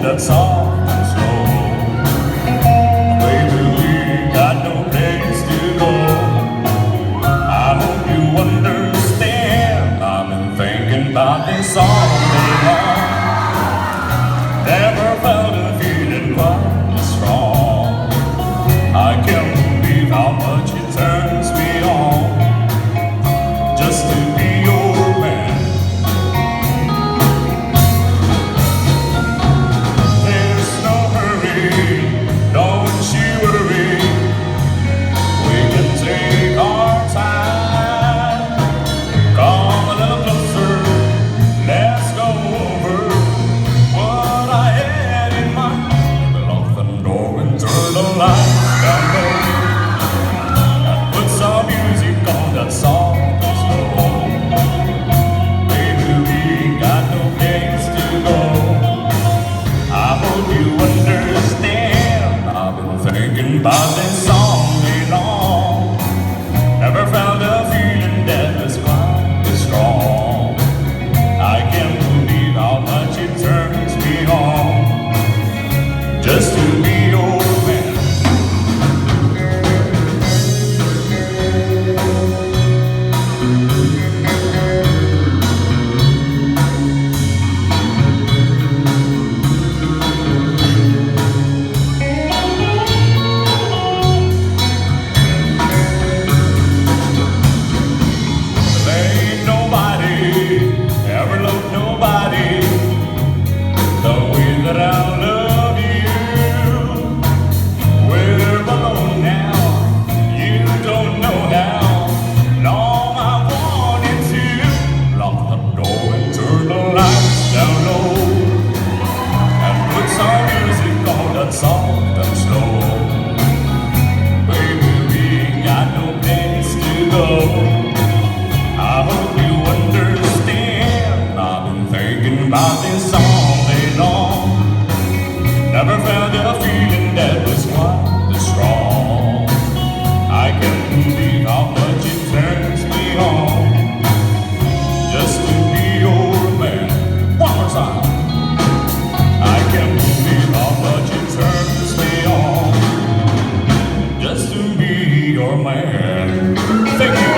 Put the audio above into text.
That's soft and slow. Baby, we got no place to go. I hope you understand. I've been thinking about this all day long. Never felt a feeling quite this strong. I can't believe how much it turns me on just to be your man. About this all day long, never found a feeling that was quite this strong. I can't believe how much it turns me on just to be your man. Soft and slow. Baby, we ain't got no place to go. I hope you understand. I've been thinking about this all day long. Never found a feeling that was quite this strong. I can't believe how much it turns me on just to be your man. One more time. I can't believe how much it turns me on just to be your man. Thank you.